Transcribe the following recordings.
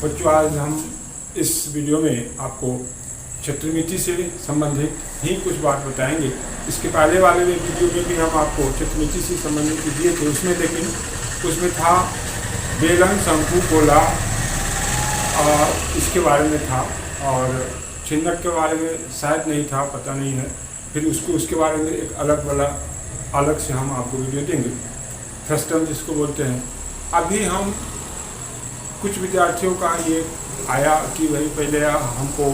बच्चों, आज हम इस वीडियो में आपको क्षेत्रमिति से संबंधित ही कुछ बात बताएंगे। इसके पहले वाले वीडियो में भी हम आपको क्षेत्रमिति से संबंधित दिए थे, उसमें लेकिन उसमें था बेलन, शंकु, गोला इसके बारे में था, और छिन्नक के बारे में शायद नहीं था, पता नहीं है। फिर उसके बारे में एक अलग से हम आपको वीडियो देंगे, फ्रस्टम जिसको बोलते हैं। अभी हम कुछ विद्यार्थियों का ये आया कि भाई पहले हमको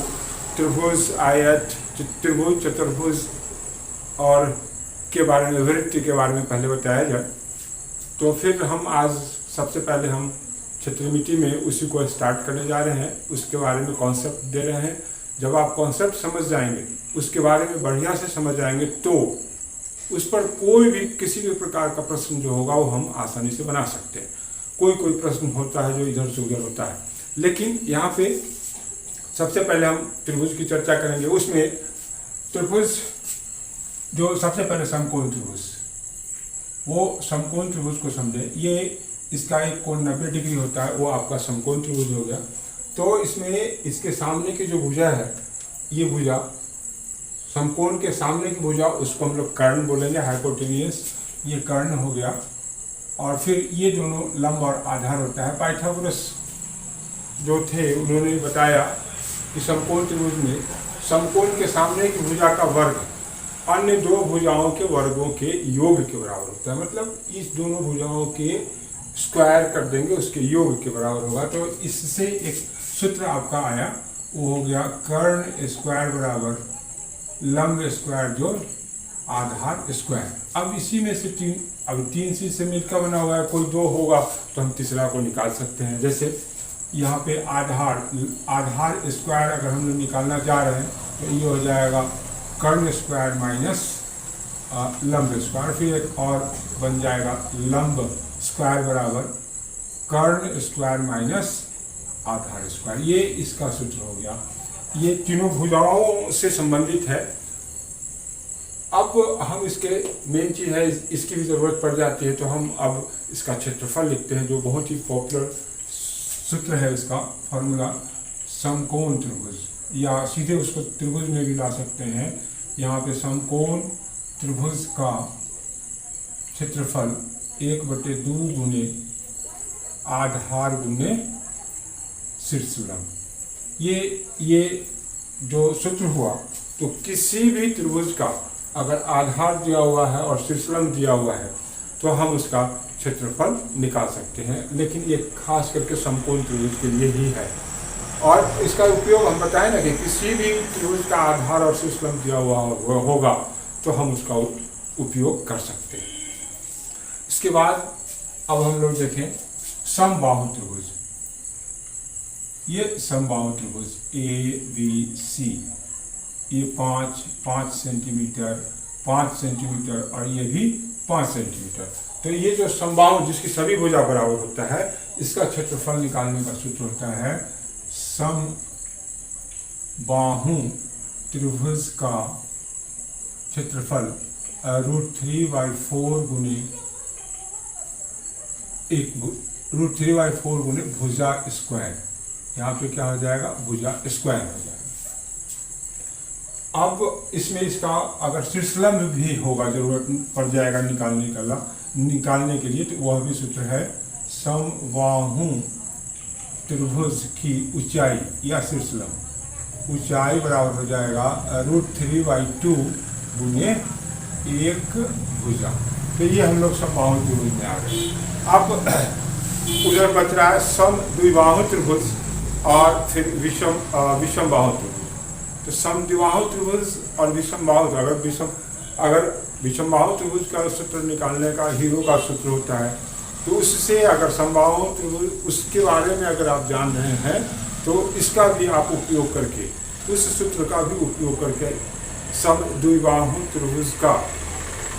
त्रिभुज, आयत, त्रिभुज, चतुर्भुज और के बारे में, वृत्त के बारे में पहले बताया जाए। तो फिर हम आज सबसे पहले हम क्षेत्रमिति में उसी को स्टार्ट करने जा रहे हैं, उसके बारे में कॉन्सेप्ट दे रहे हैं। जब आप कॉन्सेप्ट समझ जाएंगे, उसके बारे में बढ़िया से समझ जाएंगे, तो उस पर कोई भी किसी भी प्रकार का प्रश्न जो होगा वो हम आसानी से बना सकते हैं। कोई प्रश्न होता है जो इधर से उधर होता है, लेकिन यहाँ पे सबसे पहले हम त्रिभुज की चर्चा करेंगे। उसमें त्रिभुज जो सबसे पहले समकोण त्रिभुज, वो समकोण त्रिभुज को समझे। ये इसका एक कोण 90 डिग्री होता है, वो आपका समकोण त्रिभुज हो गया। तो इसमें इसके सामने की जो भुजा है, ये भुजा समकोण के सामने की भुजा, उसको हम लोग कर्ण बोलेंगे, हाइपोटेनियस, ये कर्ण हो गया। और फिर ये दोनों लंब और आधार होता है। पाइथागोरस जो थे उन्होंने बताया कि समकोण त्रिभुज में समकोण के सामने की भुजा का वर्ग अन्य दो भुजाओं के वर्गों के योग के बराबर होता है। मतलब इस दोनों भुजाओं के स्क्वायर कर देंगे, उसके योग के बराबर होगा। तो इससे एक सूत्र आपका आया, वो हो गया कर्ण स्क्वायर बराबर लंब स्क्वायर जो आधार स्क्वायर। अब इसी में से तीन चीज से मिलकर बना हुआ है, कोई दो होगा तो हम तीसरा को निकाल सकते हैं। जैसे यहाँ पे आधार स्क्वायर अगर हम लोग निकालना चाह रहे हैं तो ये हो जाएगा कर्ण स्क्वायर माइनस लंब स्क्वायर। फिर एक और बन जाएगा लंब स्क्वायर बराबर कर्ण स्क्वायर माइनस आधार स्क्वायर। ये इसका सूत्र हो गया। ये तीनों भुजाओं से संबंधित है। अब हम इसके मेन चीज़ है, इसकी भी ज़रूरत पड़ जाती है, तो हम अब इसका क्षेत्रफल लिखते हैं, जो बहुत ही पॉपुलर सूत्र है। इसका फॉर्मूला समकोण त्रिभुज, या सीधे उसको त्रिभुज में भी ला सकते हैं। यहाँ पे समकोण त्रिभुज का क्षेत्रफल 1/2 गुने आधार गुने शीर्षलंब। ये जो सूत्र हुआ, तो किसी भी त्रिभुज का अगर आधार दिया हुआ है और शीर्षलंब दिया हुआ है तो हम उसका क्षेत्रफल निकाल सकते हैं। लेकिन ये खास करके समकोण त्रिभुज के लिए ही है। और इसका उपयोग हम बताएं ना कि किसी भी त्रिभुज का आधार और शीर्षलंब दिया हुआ होगा तो हम उसका उपयोग कर सकते हैं। इसके बाद अब हम लोग देखें समबाहु त्रिभुज। ये समबाहु त्रिभुज ABC, ये 5 सेंटीमीटर, 5 सेंटीमीटर और ये भी 5 सेंटीमीटर। तो ये जो समबाहु जिसकी सभी भुजा बराबर होता है, इसका क्षेत्रफल निकालने का सूत्र होता है समबाहु त्रिभुज का क्षेत्रफल √3/4 गुने भुजा स्क्वायर। यहाँ पे क्या हो जाएगा, भुजा स्क्वायर हो जाएगा। अब इसमें इसका अगर शीर्षलंब भी होगा, जरूरत पड़ जाएगा निकालने के लिए, तो वह भी सूत्र है समबाहु त्रिभुज की ऊंचाई या शीर्षलंब, ऊंचाई बराबर हो जाएगा √3/2 गुने 1 भुजा। तो ये हम लोग समबाहु त्रिभुज में आ गए। अब उधर बच रहा है समद्विबाहु त्रिभुज और फिर विषमबाहु त्रिभुज। तो समद्विबाहु त्रिभुज और विषमबाहु, अगर विषमबाहु त्रिभुज का सूत्र निकालने का हीरो का सूत्र होता है, तो उससे अगर समबाहु त्रिभुज उसके बारे में अगर आप जान रहे हैं तो इसका भी आप उपयोग करके, उस सूत्र का भी उपयोग करके समद्विबाहु त्रिभुज का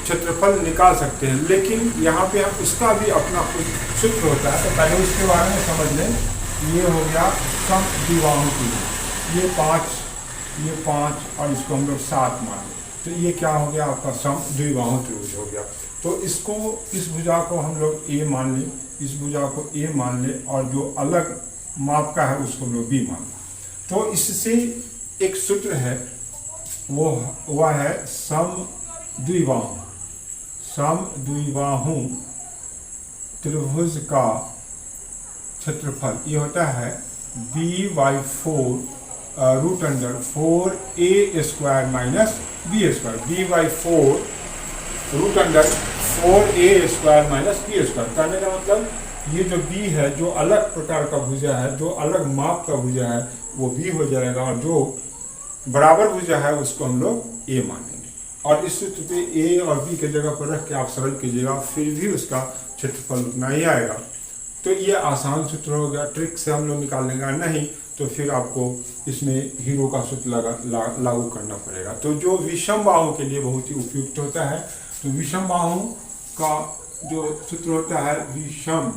क्षेत्रफल निकाल सकते हैं। लेकिन यहाँ पे हम उसका भी अपना कुछ सूत्र होता है, तो पहले उसके बारे में समझ लें। ये हो गया समद्विबाहु त्रिभुज, ये 5 और इसको हम लोग 7 मान लें, तो ये क्या हो गया आपका समद्विबाहु त्रिभुज हो गया। तो इसको, इस भुजा को हम लोग A मान लें, इस भुजा को A मान लें, और जो अलग माप का है उसको हम लोग b मानना। तो इससे एक सूत्र है, वह है समद्विबाहु त्रिभुज का क्षेत्रफल। ये होता है b/4 √4a² minus b²। b/4 √4a² minus b²। कहने का मतलब ये जो b है, जो अलग प्रकार का भुजा है, जो अलग माप का भुजा है, वो b हो जाएगा, और जो बराबर भुजा है उसको हम लोग a मानेंगे। और इस सूत्र पे a और b के जगह पर रख के आप सरल कीजिएगा, फिर भी उसका क्षेत्रफल उतना ही आएगा। तो ये आसान सूत्र हो गया, ट्रिक से हम लोग निकाल लेंगे, नहीं तो फिर आपको इसमें हीरो का सूत्र लागू करना पड़ेगा। तो जो विषम बाहु के लिए बहुत ही उपयुक्त होता है, तो विषम बाहु का जो सूत्र होता है विषम,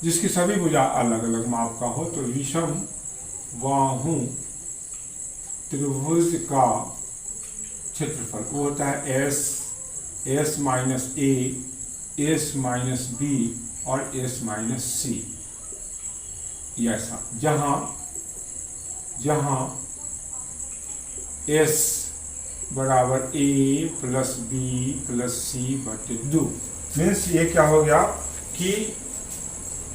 जिसकी सभी भुजा अलग अलग माप का हो, तो विषम बाहु त्रिभुज का क्षेत्रफल वो होता है s minus a, s minus b और s माइनस c। ऐसा जहां s बराबर a plus b plus c बटे 2। मीन्स ये क्या हो गया कि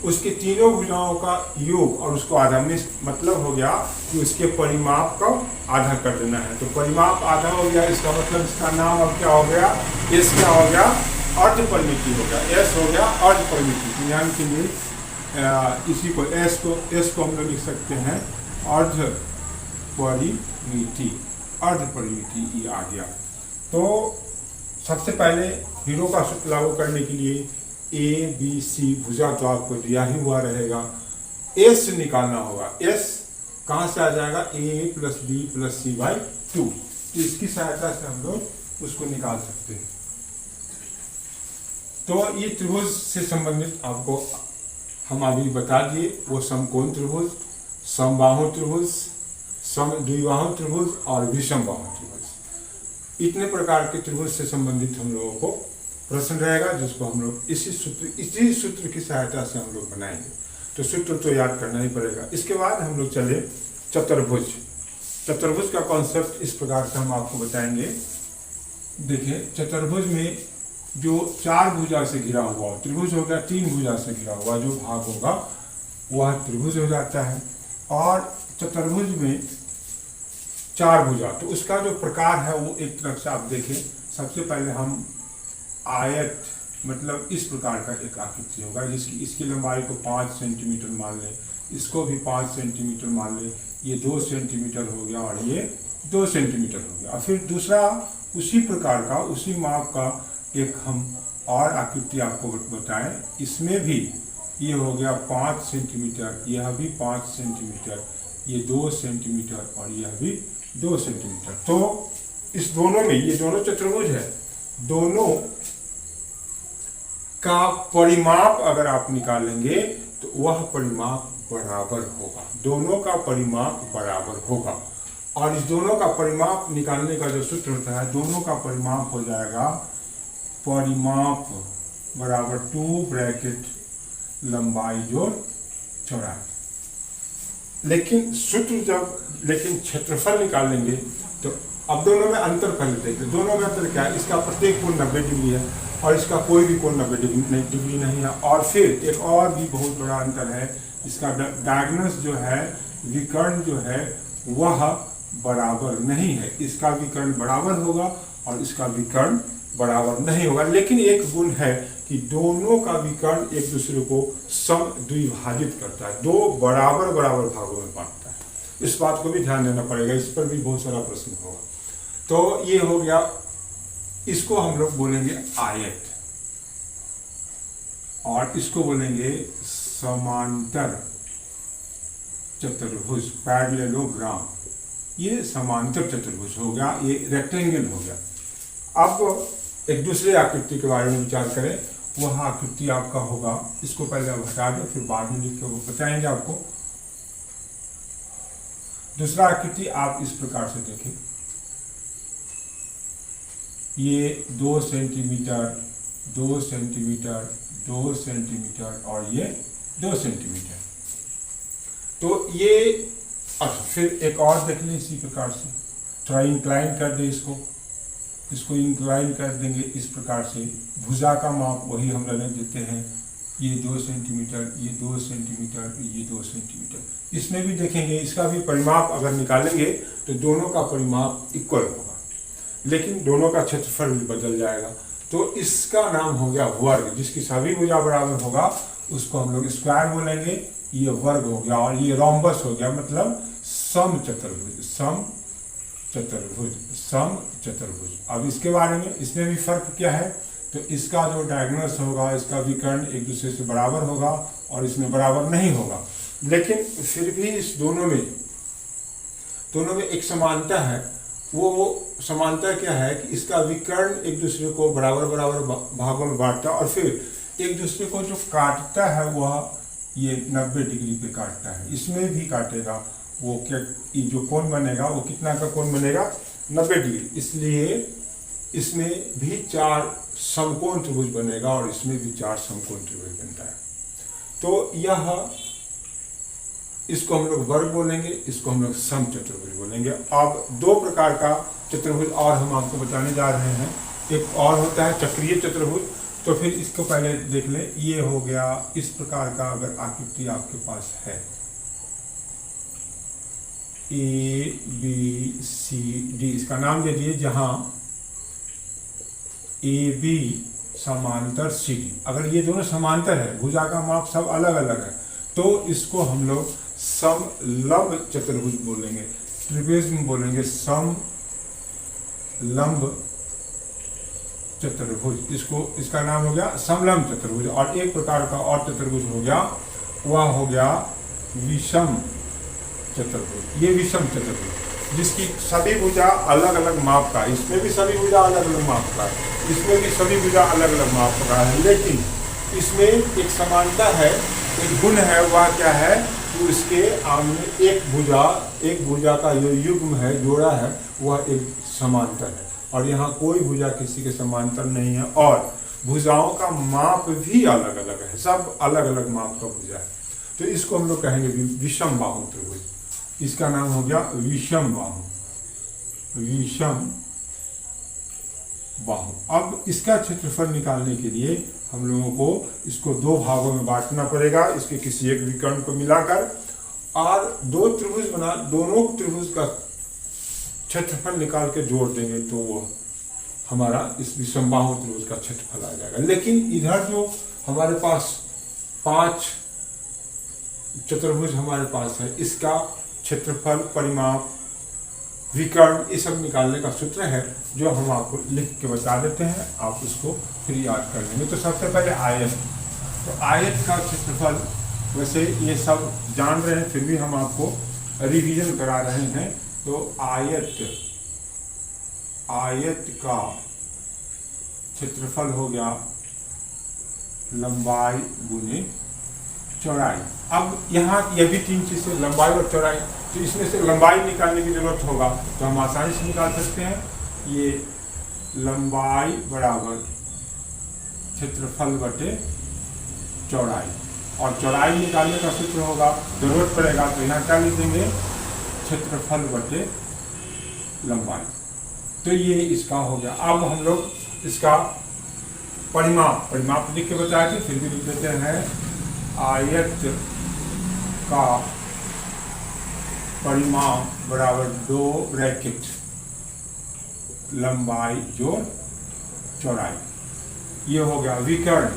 उसके तीनों भुजाओं का योग और उसको आधा, मतलब हो गया कि उसके परिमाप का आधा कर देना है। तो परिमाप आधा हो गया, इसका मतलब इसका नाम अब क्या हो गया, s क्या हो गया, अर्ध परिमिति हो गया, s हो गया अर्ध परिमिति। ध्यान के लिए इसी को s को हम लोग लिख सकते हैं अर्ध परिमिति। अर्ध परिमिति ये आ गया। तो सबसे पहले हीरो का सूत्र लागू करने के लिए a b c भुजा तो आपको दिया ही हुआ रहेगा, s निकालना होगा। s कहाँ से आ जाएगा, a plus b plus c/2। तो इसकी सहायता से हम लोग उसको निकाल सकते हैं। तो ये त्रिभुज से संबंधित आपको हम अभी बता दिए, वो समकोण त्रिभुज, समबाहु त्रिभुज, समद्विबाहु त्रिभुज और विषम बाहु त्रिभुज। इतने प्रकार के त्रिभुज से संबंधित हम लोगों को प्रश्न रहेगा, जिसको हम लोग इसी सूत्र की सहायता से हम लोग बनाएंगे। तो सूत्र तो याद करना ही पड़ेगा। इसके बाद हम लोग चले चतुर्भुज। चतुर्भुज का कॉन्सेप्ट इस प्रकार से हम आपको बताएंगे। देखिए, चतुर्भुज में जो 4 भुजा से घिरा हुआ त्रिभुज हो गया, 3 भुजा से घिरा हुआ जो भाग होगा वह त्रिभुज हो जाता है। और चतुर्भुज में 4 भुजा, तो उसका जो प्रकार है वो एक तरफ से आप देखें। सबसे पहले हम आयत, मतलब इस प्रकार का एक आकृति होगा, इसकी लंबाई को 5 सेंटीमीटर मान लें, इसको भी 5 सेंटीमीटर मान लें, ये 2 सेंटीमीटर हो गया और ये 2 सेंटीमीटर हो गया। और फिर दूसरा उसी प्रकार का, उसी माप का एक हम और आकृति आपको बताएं। इसमें भी ये हो गया 5 सेंटीमीटर, यह भी 5 सेंटीमीटर, ये 2 सेंटीमीटर और यह भी 2 सेंटीमीटर। तो इस दोनों में, ये दोनों चतुर्भुज है, दोनों का परिमाप अगर आप निकालेंगे तो वह परिमाप बराबर होगा, दोनों का परिमाप बराबर होगा। और इस दोनों का परिमाप निकालने का जो सूत्र होता है, दोनों का परिमाप हो जाएगा परिमाप बराबर 2 ब्रैकेट लंबाई जोड़ चौड़ाई। लेकिन क्षेत्रफल निकालेंगे तो अब दोनों में अंतर कर लेते हैं। दोनों में अंतर क्या है, इसका प्रत्येक कोण 90 डिग्री है और इसका कोई भी कोण 90 डिग्री नहीं है। और फिर एक और भी बहुत बड़ा अंतर है, इसका डायगोनल्स जो है, विकर्ण जो है वह बराबर नहीं है। इसका विकर्ण बराबर होगा और इसका विकर्ण बराबर नहीं होगा। लेकिन एक गुण है कि दोनों का विकर्ण एक दूसरे को समद्विभाजित करता है, 2 बराबर भागों में बांटता है। इस बात को भी ध्यान देना पड़ेगा, इस पर भी बहुत सारा प्रश्न होगा। तो ये हो गया, इसको हम लोग बोलेंगे आयत और इसको बोलेंगे समांतर चतुर्भुज, पैरेललोग्राम। ये समांतर चतुर्भुज हो गया, ये रेक्टेंगल हो गया। अब एक दूसरे आकृति के बारे में विचार करें। वह आकृति आपका होगा, इसको पहले आप हटा दें, फिर बाद में लिख के वो बताएंगे आपको। दूसरा आकृति आप इस प्रकार से देखें, ये 2 सेंटीमीटर, 2 सेंटीमीटर, 2 सेंटीमीटर और ये 2 सेंटीमीटर। तो ये अच्छा, फिर एक और देख लें इसी प्रकार से, थोड़ा इंक्लाइन कर दे इसको इंक्लाइन कर देंगे इस प्रकार से। भुजा का माप वही हम रहने देते हैं, ये 2 सेंटीमीटर, ये 2 सेंटीमीटर, ये 2 सेंटीमीटर। इसमें भी देखेंगे, इसका भी परिमाप अगर निकालेंगे तो दोनों का परिमाप इक्वल होगा, लेकिन दोनों का क्षेत्रफल भी बदल जाएगा। तो इसका नाम हो गया वर्ग। जिसकी सभी भुजा बराबर होगा उसको हम लोग स्क्वायर बोलेंगे, ये वर्ग हो गया। और ये रोम्बस हो गया, मतलब सम चतुर्भुज, सम चतुर्भुज। अब इसके बारे में, इसमें भी फर्क क्या है, तो इसका जो डायगोनल्स होगा, इसका विकर्ण एक दूसरे से बराबर होगा और इसमें बराबर नहीं होगा, लेकिन फिर भी इस दोनों में एक समानता है। वो समानता क्या है कि इसका विकर्ण एक दूसरे को बराबर भागों में बांटता है, और फिर एक दूसरे को जो काटता है वह ये 90 डिग्री पे काटता है। इसमें भी काटेगा, वो क्या, ये जो कोण बनेगा वो कितना का कोण बनेगा, 90 डिग्री। इसलिए इसमें भी 4 समकोण त्रिभुज बनेगा और इसमें भी 4 समकोण त्रिभुज बनता है। तो यह, इसको हम लोग वर्ग बोलेंगे, इसको हम लोग सम चतुर्भुज बोलेंगे। अब 2 प्रकार का चतुर्भुज और हम आपको बताने जा रहे हैं। एक और होता है चक्रीय चतुर्भुज। तो फिर इसको पहले देख लें। ये हो गया इस प्रकार का अगर आकृति आपके पास है, ABCD, इसका नाम दे दिए, जहां AB समांतर CD। अगर ये दोनों समांतर है, भुजा का माप सब अलग अलग है, तो इसको हम लोग समलंब चतुर्भुज बोलेंगे, त्रिभुज बोलेंगे, समलंब चतुर्भुज। इसका नाम हो गया समलंब चतुर्भुज। और एक प्रकार का और चतुर्भुज हो गया, वह हो गया विषम चतुर्भुज। ये विषम चतुर्भुज जिसकी सभी भुजा अलग अलग माप का, इसमें भी सभी भुजा अलग अलग माप का है, इसमें भी सभी भुजा अलग अलग माप का है, लेकिन इसमें एक समानता है, एक गुण है। वह क्या है कि उसके आमने एक भुजा का जो युग्म है, जोड़ा है, वह एक समांतर है। और यहाँ कोई भुजा किसी के समांतर नहीं है, और भुजाओं का माप भी अलग अलग है, सब अलग अलग माप का भुजा है। तो इसको हम लोग कहेंगे विषम बाहु त्रिभुज। इसका नाम हो गया विषम बाहु। अब इसका क्षेत्रफल निकालने के लिए हम लोगों को इसको 2 भागों में बांटना पड़ेगा, इसके किसी एक विकर्ण को मिलाकर, और 2 त्रिभुज बना, दोनों त्रिभुज का क्षेत्रफल निकाल के जोड़ देंगे तो वो हमारा इस विषम बाहु त्रिभुज का क्षेत्रफल आ जाएगा। लेकिन इधर जो हमारे पास 5 चतुर्भुज हमारे पास है, इसका क्षेत्रफल, परिमाप, विकर्ण, ये सब निकालने का सूत्र है, जो हम आपको लिख के बता देते हैं, आप उसको फिर याद कर लेंगे। तो सबसे पहले आयत, तो आयत का क्षेत्रफल, वैसे ये सब जान रहे हैं, फिर भी हम आपको रिवीजन करा रहे हैं। तो आयत का क्षेत्रफल हो गया लंबाई गुने चौड़ाई। अब यहाँ ये भी 3 चीजें, लंबाई और चौड़ाई, तो इसमें से लंबाई निकालने की जरूरत होगा, तो हम आसानी से निकाल सकते हैं। ये लंबाई बराबर क्षेत्रफल बटे चौड़ाई, और चौड़ाई निकालने का सूत्र होगा, जरूरत पड़ेगा तो यहाँ क्या लिख देंगे, क्षेत्रफल बटे लंबाई। तो ये इसका हो गया। अब हम लोग इसका परिमाप लिख के बताया थे, फिर भी लिख देते हैं। आयत का परिमाप बराबर 2 ब्रैकेट लंबाई जोड़ चौड़ाई। ये हो गया विकर्ण।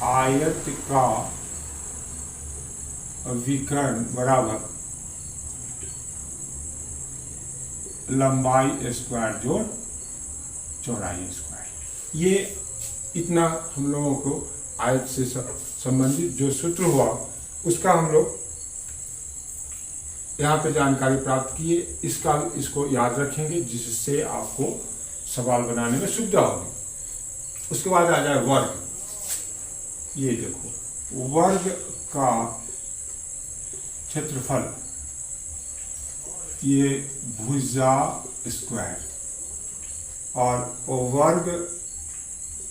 आयत का विकर्ण बराबर लंबाई स्क्वायर जोड़ चौड़ाई स्क्वायर। ये इतना हम लोगों को आयत से संबंधित जो सूत्र हुआ उसका हम लोग यहाँ पे जानकारी प्राप्त किए। इसको याद रखेंगे, जिससे आपको सवाल बनाने में सुविधा होगी। उसके बाद आ जाए वर्ग। ये देखो, वर्ग का क्षेत्रफल, ये भुजा स्क्वायर, और वर्ग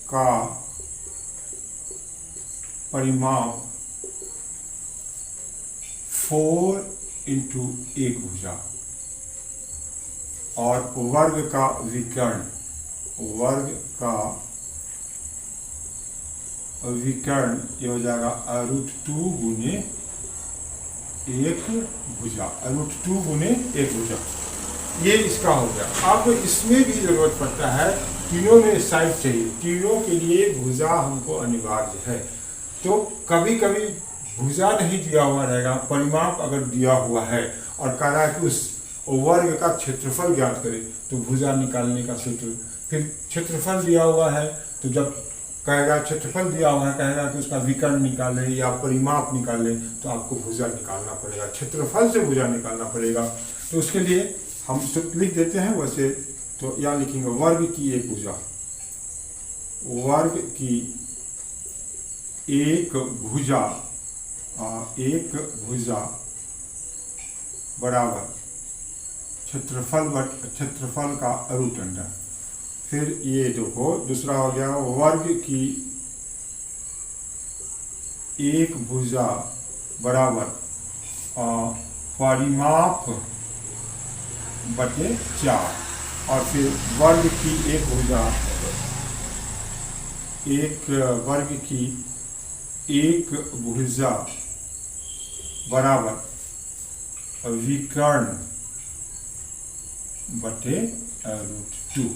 का परिमाप 4 इंटू एक भुजा, और वर्ग का विकर्ण, वर्ग का विकर्ण ये हो जाएगा √2 गुने एक भुजा, √2 गुने एक भुजा। ये इसका हो गया। अब इसमें भी जरूरत पड़ता है, तीनों में साइड चाहिए, तीनों के लिए भुजा हमको अनिवार्य है। तो कभी कभी भुजा नहीं दिया हुआ रहेगा, परिमाप अगर दिया हुआ है और कह रहा है कि उस वर्ग का क्षेत्रफल ज्ञात करें, तो भुजा निकालने का सूत्र, फिर क्षेत्रफल दिया हुआ है तो जब कहेगा क्षेत्रफल दिया हुआ है, कहेगा कि उसका विकर्ण निकाले या परिमाप निकाले, तो आपको भुजा निकालना पड़ेगा, क्षेत्रफल से भुजा निकालना पड़ेगा। तो उसके लिए हम सूत्र लिख देते हैं वैसे, तो यहाँ लिखेंगे वर्ग की एक भुजा, वर्ग की एक भुजा, एक भुजा बराबर क्षेत्रफल का √2। फिर ये देखो दूसरा हो गया वर्ग की एक भुजा बराबर परिमाप बटे 4, और फिर वर्ग की एक भुजा, एक वर्ग की एक भुजा बराबर विकर्ण बटे √2।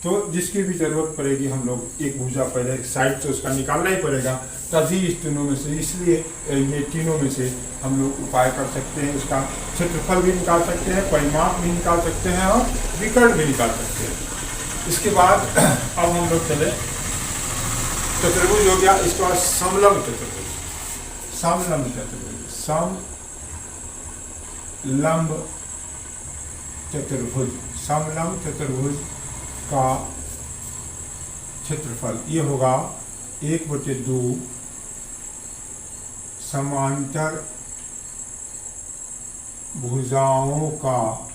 तो जिसकी भी जरूरत पड़ेगी हम लोग एक भुजा पहले एक साइड से उसका निकालना ही पड़ेगा, तभी इस तीनों में से, इसलिए ये तीनों में से हम लोग उपाय कर सकते हैं, उसका क्षेत्रफल भी निकाल सकते हैं, परिमाप भी निकाल सकते हैं और विकर्ण भी निकाल सकते हैं। इसके बाद अब हम लोग चले, चतुर्भुज हो गया, इसके बाद समलंब चतुर्भुज, समलंब चतुर्भुज, समलंब चतुर्भुज, समलंब चतुर्भुज का क्षेत्रफल ये होगा 1/2 समांतर भुजाओं का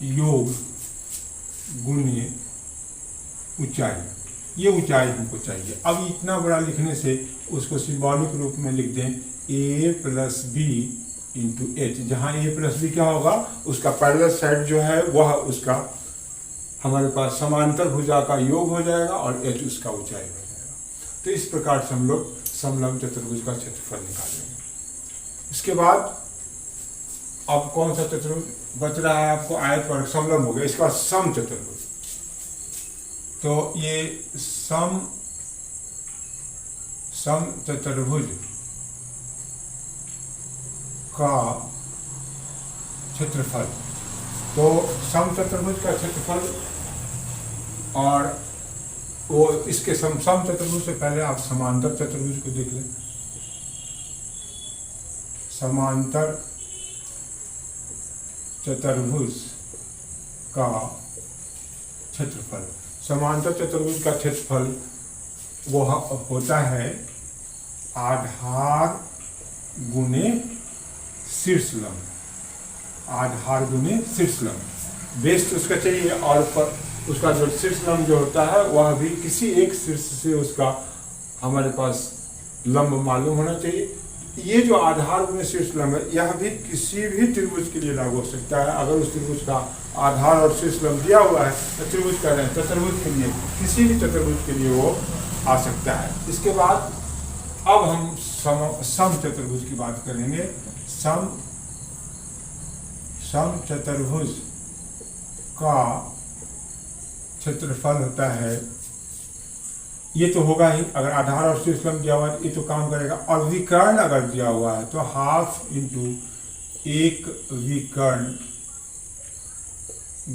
योग गुने ऊंचाई। ये ऊंचाई हमको चाहिए। अब इतना बड़ा लिखने से उसको सिंबॉलिक रूप में लिख दें a+b × h, जहाँ a+b क्या होगा, उसका पैरेलल साइड जो है वह उसका हमारे पास समांतर भुजा का योग हो जाएगा और h उसका ऊंचाई हो जाएगा। तो इस प्रकार से हम लोग समलंब चतुर्भुज का क्षेत्रफल निकालेंगे। इसके बाद अब कौन सा चतुर्भुज बच रहा है आपको, आयत पर समलंब हो गया, इसका सम चतुर्भुज। तो ये सम चतुर्भुज का क्षेत्रफल, तो सम चतुर्भुज का क्षेत्रफल, और वो इसके सम चतुर्भुज से पहले आप समांतर चतुर्भुज को देख लें। समांतर चतुर्भुज का क्षेत्रफल, समांतर चतुर्भुज का क्षेत्रफल वो होता है आधार गुने शीर्षलंब, आधार गुने शीर्षलंब। बेस तो उसका चाहिए और पर उसका जो शीर्षलंब जो होता है वह भी किसी एक शीर्ष से उसका हमारे पास लंब मालूम होना चाहिए। ये जो आधार गुने शीर्षलंब है यह भी किसी भी त्रिभुज के लिए लागू हो सकता है। अगर उस त्रिभुज का आधार और शीर्षलंब दिया हुआ है तो त्रिभुज कह रहे हैं, चतुर्भुज के लिए, किसी भी चतुर्भुज के लिए वो आ सकता है। इसके बाद अब हम सम चतुर्भुज की बात करेंगे। सम चतुर्भुज का क्षेत्रफल होता है, ये तो होगा ही, अगर आधार और शीर्षलंब दिया हुआ है ये तो काम करेगा, और विकर्ण अगर दिया हुआ है तो 1/2 × एक विकर्ण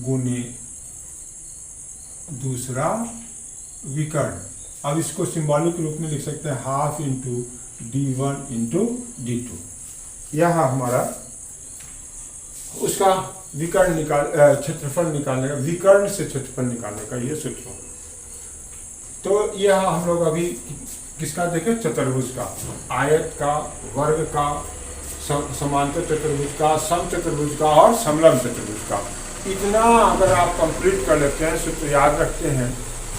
गुने दूसरा विकर्ण। अब इसको सिंबॉलिक रूप में लिख सकते हैं 1/2 × d1 × d2। यह हमारा उसका विकर्ण क्षेत्रफल निकालने का, विकर्ण से क्षेत्रफल निकालने का ये सूत्र होगा। तो यह हम लोग अभी किसका देखें, चतुर्भुज का, आयत का, वर्ग का, समांतर चतुर्भुज का, सम चतुर्भुज का और समलंब चतुर्भुज का। इतना अगर आप कंप्लीट कर लेते हैं, सूत्र याद रखते हैं,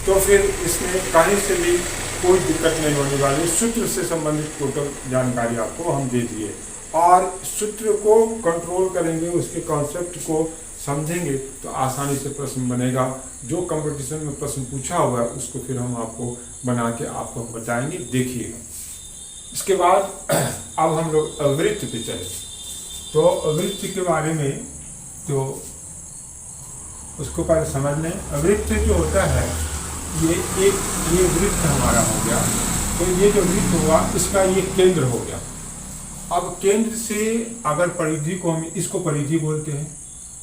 तो फिर इसमें कहीं से भी कोई दिक्कत नहीं होने वाली। सूत्र से संबंधित टोटल जानकारी आपको हम दे दिए, और सूत्र को कंट्रोल करेंगे, उसके कॉन्सेप्ट को समझेंगे तो आसानी से प्रश्न बनेगा। जो कंपटीशन में प्रश्न पूछा हुआ है उसको फिर हम आपको बना के आपको बताएंगे, देखिएगा। इसके बाद अब हम लोग वृत्त पे चले। तो वृत्त के बारे में तो उसको पहले समझ लें। वृत्त जो होता है ये वृत्त हमारा हो गया। तो ये जो वृत्त हुआ इसका ये केंद्र हो गया। अब केंद्र से अगर परिधि को हम इसको परिधि बोलते हैं,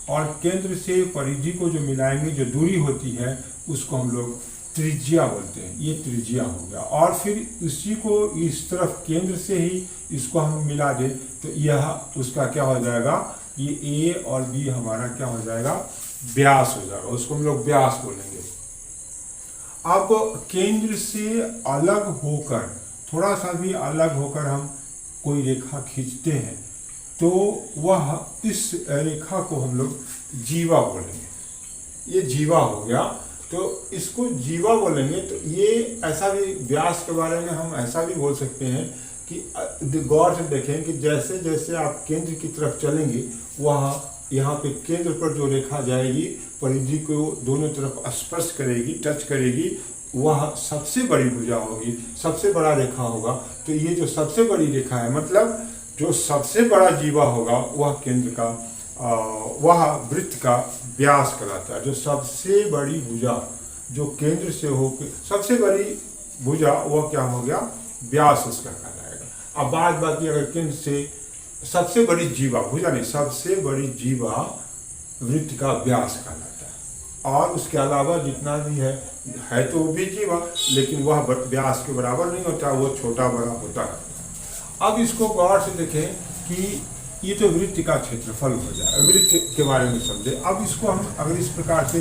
और केंद्र से परिधि को जो मिलाएंगे जो दूरी होती है उसको हम लोग त्रिज्या बोलते हैं। ये त्रिज्या हो गया। और फिर उसी को इस तरफ केंद्र से ही इसको हम मिला दें तो यह उसका क्या हो जाएगा, ये ए और बी हमारा क्या हो जाएगा, व्यास हो जाएगा। उसको हम लोग व्यास बोलेंगे। अब केंद्र से अलग होकर, थोड़ा सा भी अलग होकर हम कोई रेखा खींचते हैं तो वह इस रेखा को हम लोग जीवा बोलेंगे। ये जीवा हो गया। तो इसको जीवा बोलेंगे। तो ये ऐसा भी व्यास के बारे में हम ऐसा भी बोल सकते हैं कि गौर से देखें कि जैसे जैसे आप केंद्र की तरफ चलेंगे वह यहाँ पे केंद्र पर जो रेखा जाएगी परिधि को दोनों तरफ स्पर्श करेगी, टच करेगी, वह सबसे बड़ी भुजा होगी, सबसे बड़ा रेखा होगा। तो ये जो सबसे बड़ी रेखा है, मतलब जो सबसे बड़ा जीवा होगा वह केंद्र का वह वृत्त का व्यास कहलाता है। जो सबसे बड़ी भुजा जो केंद्र से होकर सबसे बड़ी भुजा वह क्या हो गया, व्यास उसका कहलाएगा। अब बाद बाकी अगर केंद्र से सबसे बड़ी जीवा, भुजा नहीं, सबसे बड़ी जीवा वृत्त का व्यास कहलाता है। और उसके अलावा जितना भी है तो वो भी जीवा, लेकिन वह व्यास के बराबर नहीं होता, वो छोटा बड़ा होता है। अब इसको गौर से देखें कि ये तो वृत्त का क्षेत्रफल हो जाए, वृत्त के बारे में समझे। अब इसको हम अगर इस प्रकार से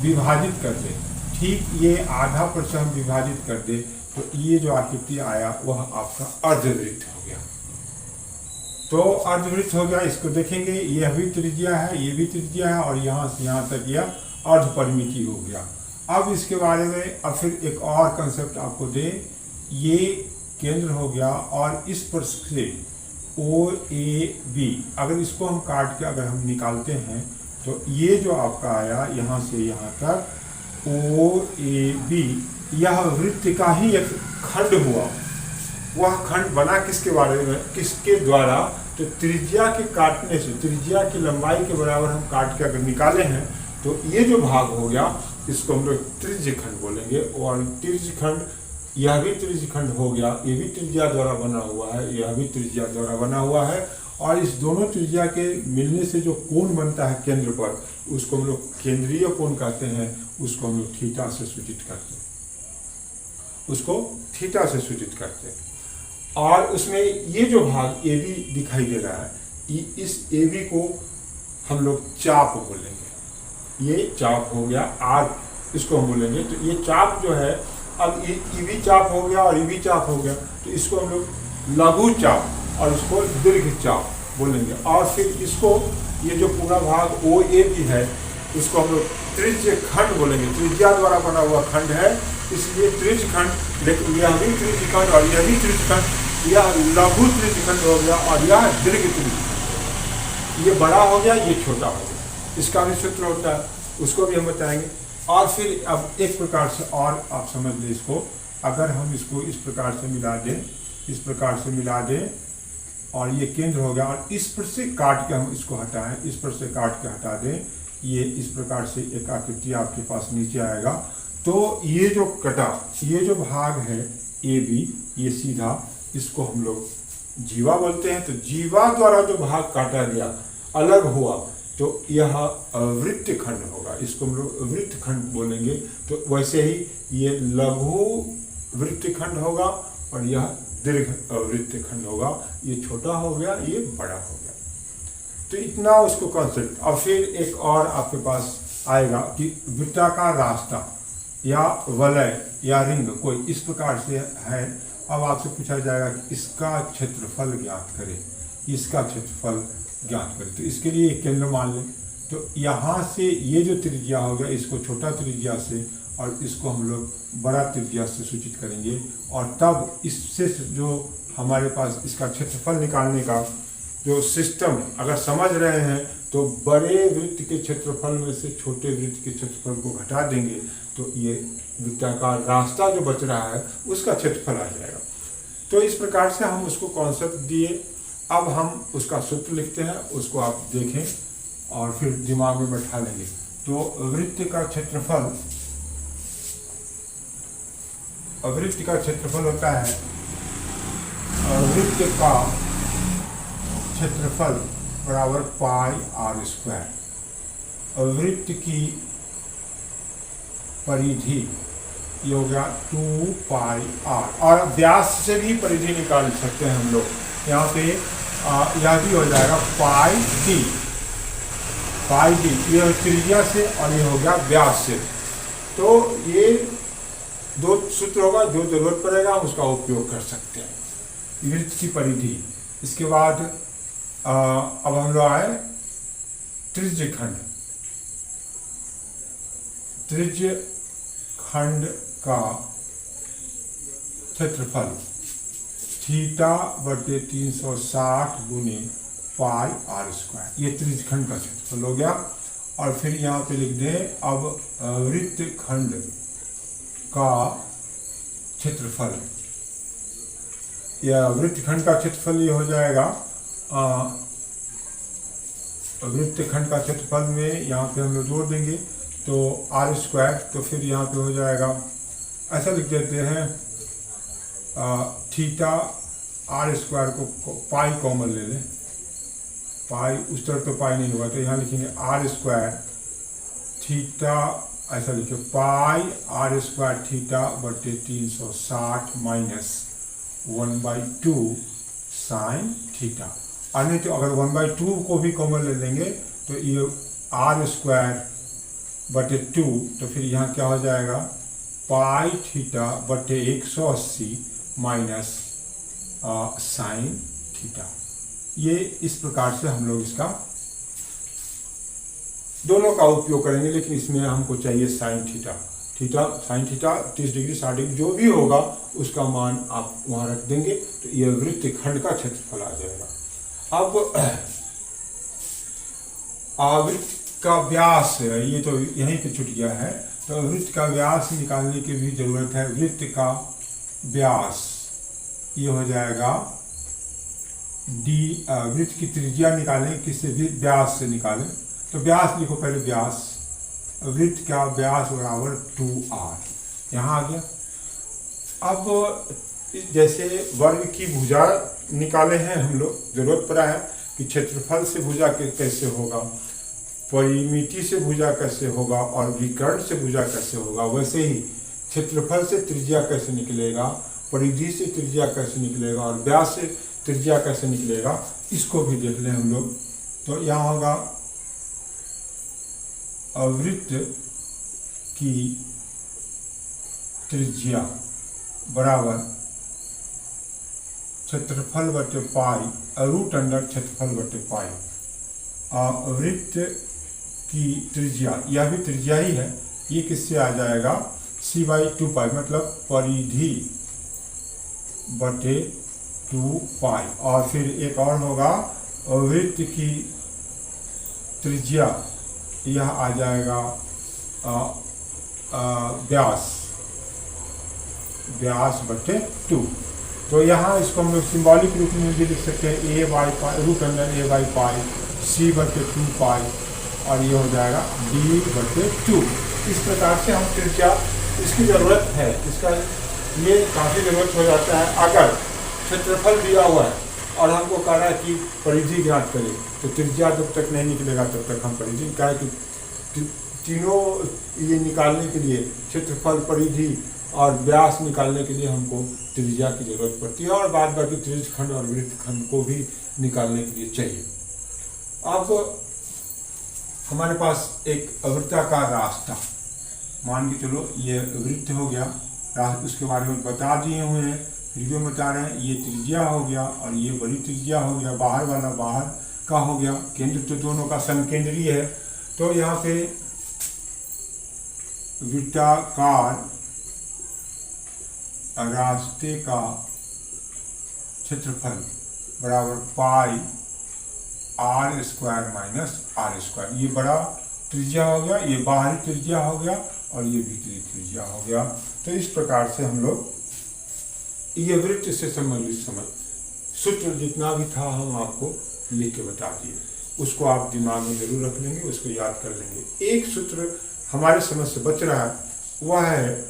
विभाजित कर दें, ठीक ये आधा पर से हम विभाजित कर दें तो ये जो आकृति आया वह आपका अर्धवृत्त हो गया। तो अर्धवृत्त हो गया। इसको देखेंगे, यह भी त्रिज्या है, ये भी त्रिज्या है, और यहाँ से यहाँ तक यह अर्ध परिमिति हो गया। अब इसके बारे में अब फिर एक और कंसेप्ट आपको दे, ये केंद्र हो गया और इस पर से ओ ए बी, अगर इसको हम काट के अगर हम निकालते हैं तो ये जो आपका आया यहाँ से यहाँ तक ओ ए बी, यह वृत्त का ही एक खंड हुआ। वह खंड बना किसके बारे में, किसके द्वारा, तो त्रिज्या के काटने से, त्रिज्या की लंबाई के बराबर हम काट के अगर निकाले हैं तो ये जो भाग हो गया इसको हम लोग त्रिज्य खंड बोलेंगे। और त्रिज्य खंड, यह भी त्रिज्य खंड हो गया, ये भी त्रिज्या द्वारा बना हुआ है, यह भी त्रिज्या द्वारा बना हुआ है। और इस दोनों त्रिज्या के मिलने से जो कोण बनता है केंद्र पर, उसको हम लोग केंद्रीय कोण कहते हैं। उसको हम लोग थीटा से सूचित करते हैं, उसको थीटा से सूचित करते हैं। और उसमें ये जो भाग ए बी दिखाई दे रहा है, इस ए बी को हम लोग चाप बोलेंगे। ये चाप हो गया, आर्क इसको हम बोलेंगे। तो ये चाप जो है, अब ये भी चाप हो गया और ये भी चाप हो गया, तो इसको हम लोग लघु चाप और इसको दीर्घ चाप बोलेंगे। और फिर इसको ये जो पूरा भाग ओ ए बी है इसको हम लोग त्रिज्य खंड बोलेंगे। त्रिज्या द्वारा बना हुआ खंड है, इसलिए त्रिज्य खंड। लेकिन यह भी त्रिज्य खंड और यह भी त्रिज्य खंड, यह लघु त्रिज्य खंड हो गया और यह दीर्घ त्रिज्य खंड। ये बड़ा हो गया, ये छोटा हो गया। इसका भी सूत्र होता है, उसको भी हम बताएंगे। और फिर अब एक प्रकार से और आप समझ लें इसको, अगर हम इसको इस प्रकार से मिला दें, इस प्रकार से मिला दें, और ये केंद्र हो गया, और इस पर से काट के हम इसको हटाएं, इस पर से काट के हटा दें, ये इस प्रकार से एक आकृति आपके पास नीचे आएगा। तो ये जो कटा, ये जो भाग है ए बी, ये सीधा, इसको हम लोग जीवा बोलते हैं। तो जीवा द्वारा जो भाग काटा गया, अलग हुआ, तो यह वृत्त खंड होगा। इसको हम लोग वृत्त खंड बोलेंगे। तो वैसे ही ये लघु वृत्त खंड होगा और यह दीर्घ वृत्त खंड होगा। ये छोटा हो गया, ये बड़ा हो गया। तो इतना उसको कॉन्सेप्ट। और फिर एक और आपके पास आएगा कि वृत्ताकार रास्ता या वलय या रिंग कोई इस प्रकार से है। अब आपसे पूछा जाएगा कि इसका क्षेत्रफल ज्ञात करें, इसका क्षेत्रफल ज्ञात करें। तो इसके लिए एक केंद्र मान लें। तो यहाँ से ये जो त्रिज्या हो गया, इसको छोटा त्रिज्या से और इसको हम लोग बड़ा त्रिज्या से सूचित करेंगे, और तब इससे जो हमारे पास इसका क्षेत्रफल निकालने का जो सिस्टम अगर समझ रहे हैं, तो बड़े वृत्त के क्षेत्रफल में से छोटे वृत्त के क्षेत्रफल को घटा देंगे तो ये वृत्ताकार रास्ता जो बच रहा है उसका क्षेत्रफल आ जाएगा। तो इस प्रकार से हम उसको कॉन्सेप्ट दिए। अब हम उसका सूत्र लिखते हैं, उसको आप देखें और फिर दिमाग में बैठा लेंगे। तो वृत्त का क्षेत्रफल होता है वृत्त का क्षेत्रफल बराबर पाई आर स्क्वायर। वृत्त की परिधि ये हो गया 2 पाई आर, और व्यास से भी परिधि निकाल सकते हैं हम लोग। यहाँ पे यह भी हो जाएगा पाई डी, ये त्रिज्या से और ये हो गया व्यास से। तो ये दो सूत्र होगा, जो जरूरत पड़ेगा उसका उपयोग कर सकते हैं। वृत्त की परिधि, इसके बाद अब हम लोग आए त्रिज्य खंड का क्षेत्रफल थीटा बटे 360 गुने पाई आर स्क्वायर, ये त्रिज्य खंड का क्षेत्रफल हो गया। और फिर यहाँ पे लिख दें अब वृत्त खंड का क्षेत्रफल, या वृत्त खंड का क्षेत्रफल ये हो जाएगा वृत्त खंड का क्षेत्रफल में यहाँ पे हम लोग जोड़ देंगे तो आर स्क्वायर, तो फिर यहाँ पे हो जाएगा, ऐसा लिख देते हैं थीटा आर स्क्वायर को पाई कॉमन ले लें, पाई उस तरफ तो पाई नहीं होगा, तो यहाँ लिखेंगे आर स्क्वायर थीटा, ऐसा लिखे पाई आर स्क्वायर थीटा बटे 360 माइनस 1/2 साइन थीटा। और नहीं तो अगर 1/2 को भी कॉमन ले लेंगे तो ये आर स्क्वायर बटे 2, तो फिर यहाँ क्या हो जाएगा पाई थीटा बटे 180 माइनस साइन थीटा। ये इस प्रकार से हम लोग इसका दोनों का उपयोग करेंगे, लेकिन इसमें हमको चाहिए sine theta. Sine theta 30 degree 60 degree जो भी होगा उसका मान आप वहाँ रख देंगे, तो ये वृत्त खंड का क्षेत्रफल आ जाएगा। अब वृत्त का व्यास, ये तो यहीं पे छूट गया है, तो वृत्त का व्यास निकालने की भी जरूरत है। वृत्त का व्यास ये हो जाएगा डी, वृत्त की त्रिज्या निकालें किससे, व्यास से निकालें, तो व्यास लिखो पहले, व्यास वृत्त का व्यास बराबर 2r, यहाँ आ गया। अब जैसे वर्ग की भुजा निकाले हैं हम लोग, जरूरत पड़ा है कि क्षेत्रफल से भुजा कैसे होगा, परिमिति से भुजा कैसे होगा और विकर्ण से भुजा कैसे होगा, वैसे ही क्षेत्रफल से त्रिज्या कैसे निकलेगा, परिधि से त्रिज्या कैसे निकलेगा और व्यास से त्रिज्या कैसे निकलेगा, इसको भी देख लें हम लोग। तो यहाँ होगा वृत्त की त्रिज्या बराबर क्षेत्रफल बटे पाई, रूट अंडर क्षेत्रफल बटे पाई। वृत्त की त्रिज्या, यह भी त्रिज्या ही है, ये किससे आ जाएगा c/2 पाई, मतलब परिधि बटे 2 पाई। और फिर एक और होगा वृत्त की त्रिज्या, यह आ जाएगा व्यास बटे 2। तो यहाँ इसको हम लोग सिंबॉलिक रूप में भी लिख सकते हैं a/पाई, रूट अंडर a/पाई c बटे 2 पाई, और ये हो जाएगा d बटे 2। इस प्रकार से हम त्रिज्या, इसकी ज़रूरत है, इसका ये काफ़ी ज़रूरत हो जाता है। अगर क्षेत्रफल दिया हुआ है और हमको कह रहा है कि परिधि ज्ञात करें, तो त्रिज्या जब तक नहीं निकलेगा तब तक हम परिधि, क्या है कि तीनों ये निकालने के लिए, क्षेत्रफल, परिधि और व्यास निकालने के लिए हमको त्रिज्या की जरूरत पड़ती है, और बाद बाकी त्रिज्य खंड और वृत्त खंड को भी निकालने के लिए चाहिए। अब हमारे पास एक वृत्ताकार रास्ता, मान के चलो ये वृत्त हो गया, उसके बारे में बता दिए हुए हैं, वीडियो में बता रहे हैं, ये त्रिज्या हो गया और ये बड़ी त्रिज्या हो गया, बाहर वाला बाहर का हो गया, केंद्र तो दोनों का समकेंद्रीय है। तो यहाँ पे वृत्ताकार रास्ते का क्षेत्रफल बराबर pi r square minus r square. ये बड़ा त्रिज्या हो गया, ये बाहरी त्रिज्या हो गया और ये भीतरी त्रिज्या हो गया। तो इस प्रकार से हम लोग ये वृत्त से संबंधित समझ सूत्र जितना भी था हम आपको लिख के बता दिए, उसको आप दिमाग में जरूर रख लेंगे, उसको याद कर लेंगे। एक सूत्र हमारे समझ से बच रहा है, वह है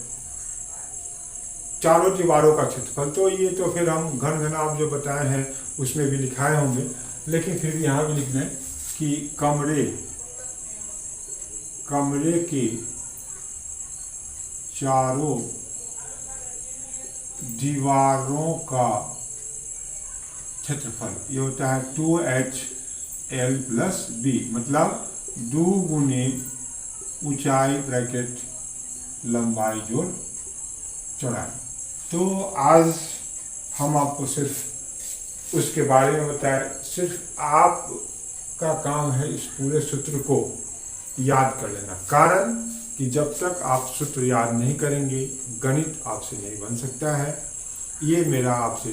चारों दीवारों का क्षेत्रफल। तो ये तो फिर हम घन घन आप जो बताए हैं उसमें भी लिखाए होंगे, लेकिन फिर भी यहाँ भी लिख दें कि कमरे के चारों दीवारों का क्षेत्रफल ये होता है 2HL प्लस B, मतलब 2 गुने ऊंचाई ब्रैकेट लंबाई जोड़ चौड़ाई। तो आज हम आपको सिर्फ उसके बारे में बताएं। सिर्फ आपका काम है इस पूरे सूत्र को याद कर लेना, कारण कि जब तक आप सूत्र याद नहीं करेंगे गणित आपसे नहीं बन सकता है। ये मेरा आपसे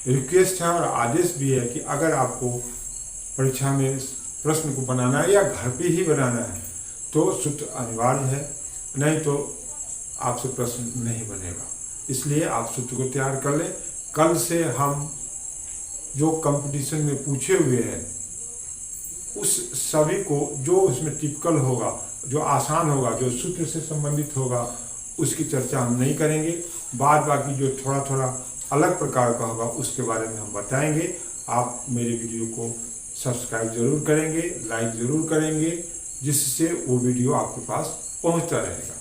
रिक्वेस्ट है और आदेश भी है कि अगर आपको परीक्षा में प्रश्न को बनाना है या घर पे ही बनाना है तो सूत्र अनिवार्य है, नहीं तो आपसे प्रश्न नहीं बनेगा। इसलिए आप सूत्र को तैयार कर लें। कल से हम जो कंपटीशन में पूछे हुए हैं उस सभी को जो उसमें टिपिकल होगा, जो आसान होगा, जो सूत्र से संबंधित होगा, उसकी चर्चा हम नहीं करेंगे। बाद बाकी जो थोड़ा थोड़ा अलग प्रकार का होगा उसके बारे में हम बताएंगे। आप मेरे वीडियो को सब्सक्राइब जरूर करेंगे, लाइक जरूर करेंगे, जिससे वो वीडियो आपके पास पहुंचता रहेगा।